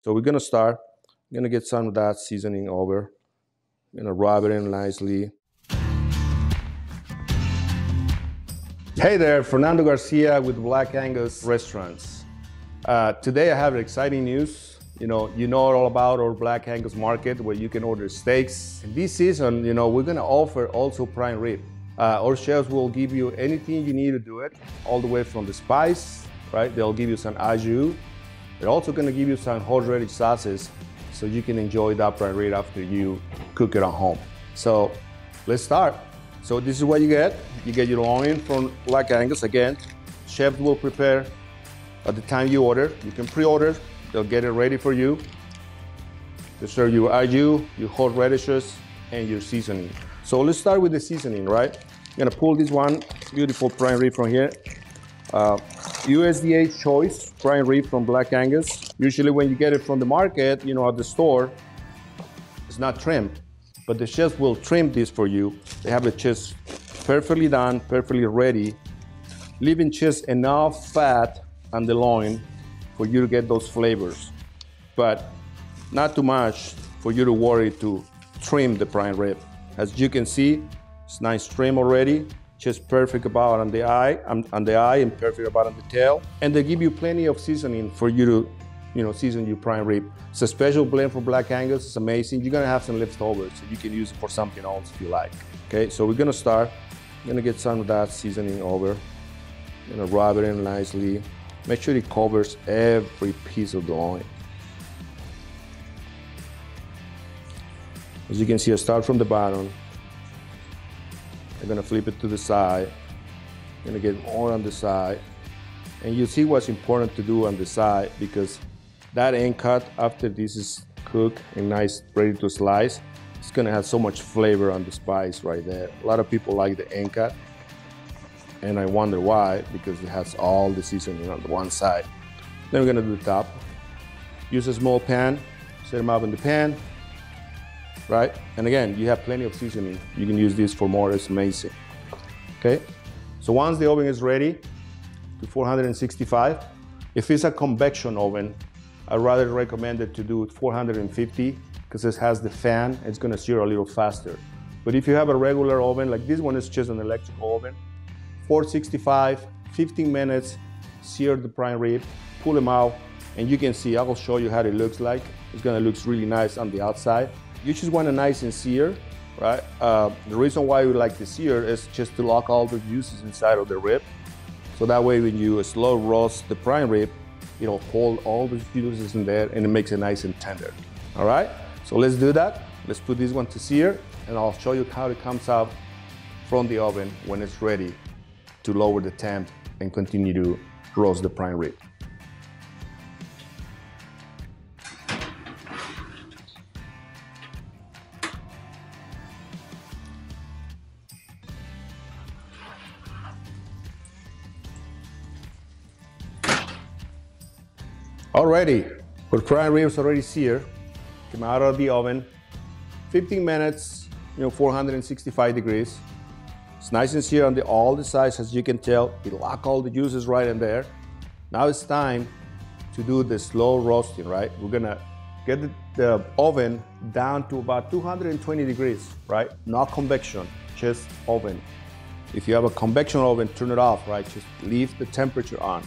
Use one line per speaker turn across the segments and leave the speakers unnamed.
So we're gonna start. I'm gonna get some of that seasoning over. I'm gonna rub it in nicely. Hey there, Fernando Garcia with Black Angus Restaurants. Today I have exciting news. You know all about our Black Angus market where you can order steaks. And this season, we're gonna offer also prime rib. Our chefs will give you anything you need to do it, all the way from the spice, right? They'll give you some au jus. They're also gonna give you some horseradish sauces so you can enjoy that prime rib after you cook it at home. So let's start. So this is what you get. You get your loin from Black Angus. Again, chefs will prepare at the time you order. You can pre-order. They'll get it ready for you. They serve you au jus, your hot radishes, and your seasoning. So let's start with the seasoning, right? I'm gonna pull this one beautiful prime rib from here. USDA choice prime rib from Black Angus. Usually when you get it from the market, at the store, it's not trimmed, but the chefs will trim this for you. They have it just perfectly done, perfectly ready, leaving just enough fat on the loin for you to get those flavors, but not too much for you to worry to trim the prime rib. As you can see, it's nice trim already, just perfect about on the eye and perfect about on the tail. And they give you plenty of seasoning for you to, season your prime rib. It's a special blend from Black Angus. It's amazing. You're gonna have some leftovers, so you can use it for something else if you like. Okay, so we're gonna start. I'm gonna get some of that seasoning over. I'm gonna rub it in nicely. Make sure it covers every piece of the loin. As you can see, I start from the bottom. I'm gonna flip it to the side. I'm gonna get more on the side. And you see what's important to do on the side, because that end cut, after this is cooked and nice, ready to slice, it's gonna have so much flavor on the spice right there. A lot of people like the end cut, and I wonder why, because it has all the seasoning on the one side. Then we're gonna do the top. Use a small pan, set them up in the pan, right? And again, you have plenty of seasoning. You can use this for more, it's amazing. Okay, so once the oven is ready to 465, if it's a convection oven, I rather recommend it to do it 450, because it has the fan, it's gonna sear a little faster. But if you have a regular oven, like this one is just an electrical oven, 465, 15 minutes, sear the prime rib, pull them out, and you can see, I will show you how it looks like. It's gonna look really nice on the outside. You just want a nice and sear, right? The reason why we like the sear is just to lock all the juices inside of the rib. So that way when you slow roast the prime rib, it'll hold all the juices in there and it makes it nice and tender. All right, so let's do that. Let's put this one to sear, and I'll show you how it comes out from the oven when it's ready to lower the temp and continue to roast the prime rib. Alrighty, our prime ribs already seared, came out of the oven, 15 minutes, 465 degrees. It's nice and seared on all the sides, as you can tell. It lock all the juices right in there. Now it's time to do the slow roasting, right? We're gonna get the oven down to about 220 degrees, right? Not convection, just oven. If you have a convection oven, turn it off, right? Just leave the temperature on.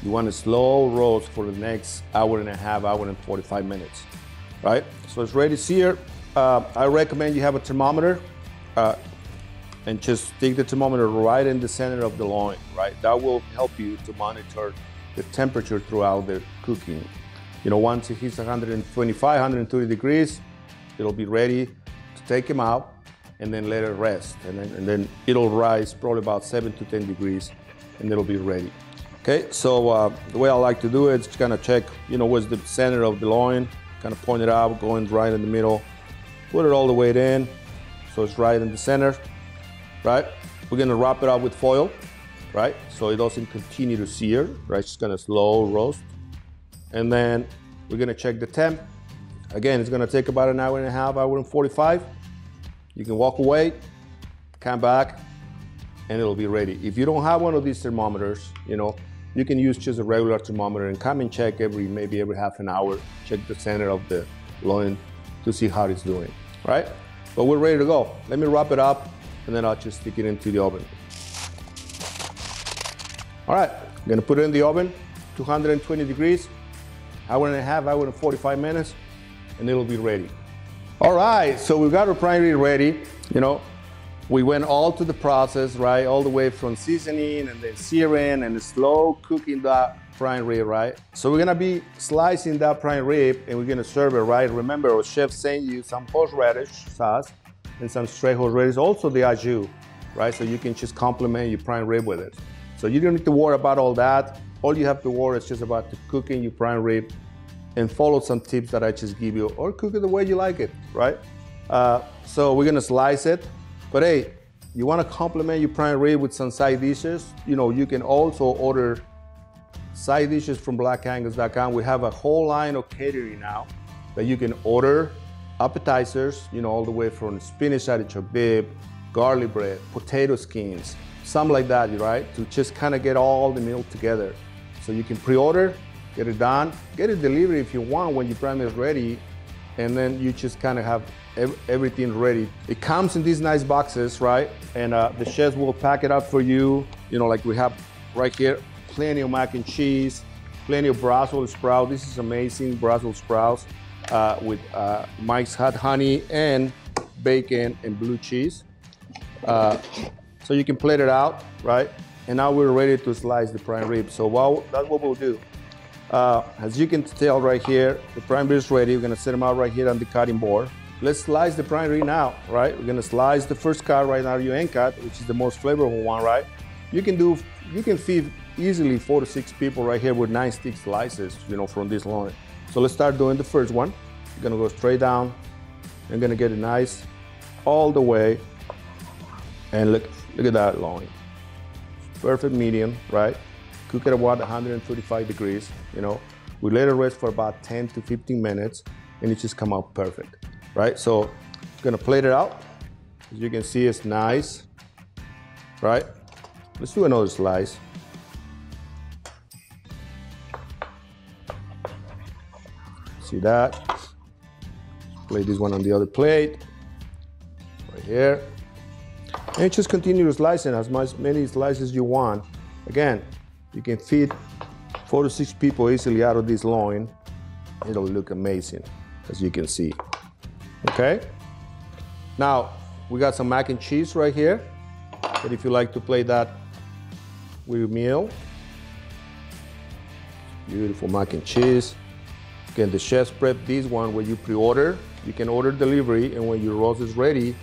You want a slow roast for the next hour and a half, hour and 45 minutes, right? So it's ready to sear. I recommend you have a thermometer and just stick the thermometer right in the center of the loin, right? That will help you to monitor the temperature throughout the cooking. Once it hits 125, 130 degrees, it'll be ready to take them out and then let it rest. And then it'll rise probably about 7 to 10 degrees and it'll be ready. Okay, so the way I like to do it is kind of check, where's the center of the loin, kind of point it out, going right in the middle, put it all the way in, so it's right in the center, right? We're gonna wrap it up with foil, right? So it doesn't continue to sear, right? It's gonna slow roast. And then we're gonna check the temp. Again, it's gonna take about an hour and a half, hour and 45. You can walk away, come back, and it'll be ready. If you don't have one of these thermometers, you can use just a regular thermometer and come and check maybe every half an hour, check the center of the loin to see how it's doing, right? But we're ready to go. Let me wrap it up and then I'll just stick it into the oven. All right, I'm gonna put it in the oven, 220 degrees, hour and a half, hour and 45 minutes, and it'll be ready. All right, so we've got our prime rib ready. You know, we went all to the process, right? All the way from seasoning and then searing and slow cooking that prime rib, right? So we're gonna be slicing that prime rib and we're gonna serve it, right? Remember, our chef sent you some horseradish sauce and some straight horseradish, also the au jus, right? So you can just complement your prime rib with it. So you don't need to worry about all that. All you have to worry is just about cooking your prime rib and follow some tips that I just give you, or cook it the way you like it, right? So we're gonna slice it, but hey, you wanna complement your prime rib with some side dishes, you know, you can also order side dishes from blackangus.com. We have a whole line of catering now that you can order appetizers, you know, all the way from spinach artichoke dip, garlic bread, potato skins, something like that, right? To just kind of get all the meal together. So you can pre-order, get it done, get it delivered if you want when your prime is ready, and then you just kind of have everything ready. It comes in these nice boxes, right? And the chefs will pack it up for you, you know, like we have right here, plenty of mac and cheese, plenty of Brussels sprouts. This is amazing, Brussels sprouts with Mike's Hot Honey and bacon and blue cheese. So you can plate it out, right? And now we're ready to slice the prime rib. So that's what we'll do. As you can tell right here, the prime rib is ready. We're gonna set them out right here on the cutting board. Let's slice the prime rib now, right? We're gonna slice the first cut right now, your end cut, which is the most flavorful one, right? You can feed easily 4 to 6 people right here with 9 stick slices, you know, from this loin. So let's start doing the first one. You're gonna go straight down. I'm gonna get it nice all the way. And look at that loin. Perfect medium, right? Cook it at about 135 degrees, you know. We let it rest for about 10 to 15 minutes and it just come out perfect, right? So I'm gonna plate it out. As you can see, it's nice, right? Let's do another slice. See that? Plate this one on the other plate, right here. And just continue slicing as many slices as you want. Again, you can feed 4 to 6 people easily out of this loin. It'll look amazing, as you can see. Okay? Now, we got some mac and cheese right here. But if you like to play that with your meal, beautiful mac and cheese. Again, the chefs prep this one where you pre-order. You can order delivery, and when your roast is ready,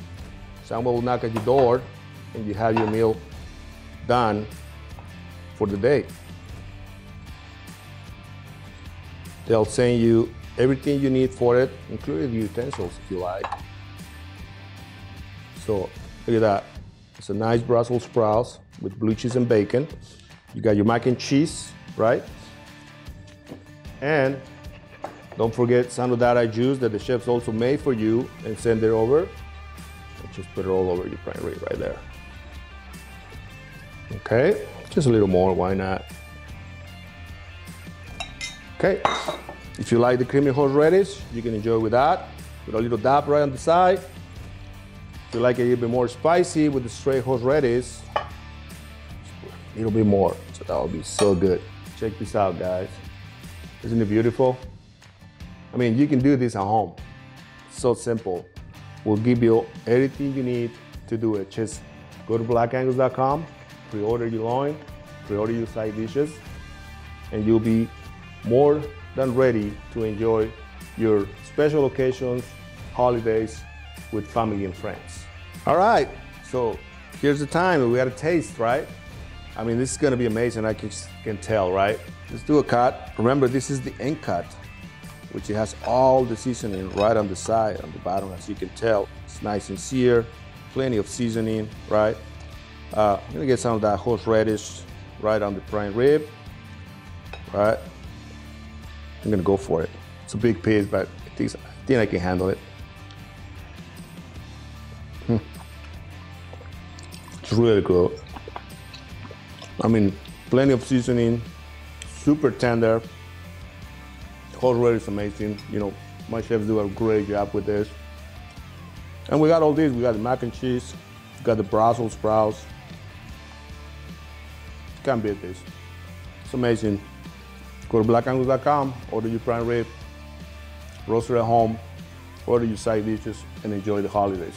someone will knock at your door and you have your meal done for the day. They'll send you everything you need for it, including the utensils if you like. So look at that. It's a nice Brussels sprouts with blue cheese and bacon. You got your mac and cheese, right? And don't forget some of that au jus that the chefs also made for you and send it over. Just put it all over your prime rib right there. Okay, just a little more, why not? Okay, if you like the creamy horseradish, you can enjoy with that. Put a little dab right on the side. If you like it a little bit more spicy with the straight horseradish, a little bit more, so that will be so good. Check this out, guys. Isn't it beautiful? I mean, you can do this at home. So simple. We'll give you everything you need to do it. Just go to blackangus.com, pre-order your loin, pre-order your side dishes, and you'll be more than ready to enjoy your special occasions, holidays with family and friends. All right, so here's the time. We got a taste, right? I mean, this is gonna be amazing, I can tell, right? Let's do a cut. Remember, this is the end cut, which it has all the seasoning right on the side, on the bottom, as you can tell. It's nice and seared, plenty of seasoning, right? I'm gonna get some of that horseradish right on the prime rib, right? I'm gonna go for it. It's a big piece, but I think I can handle it. It's really good. I mean, plenty of seasoning, super tender. The whole rib is amazing. You know, my chefs do a great job with this. And we got all these. We got the mac and cheese. We got the Brussels sprouts. Can't beat this. It's amazing. Go to blackangus.com, order your prime rib, roast it at home, order your side dishes, and enjoy the holidays.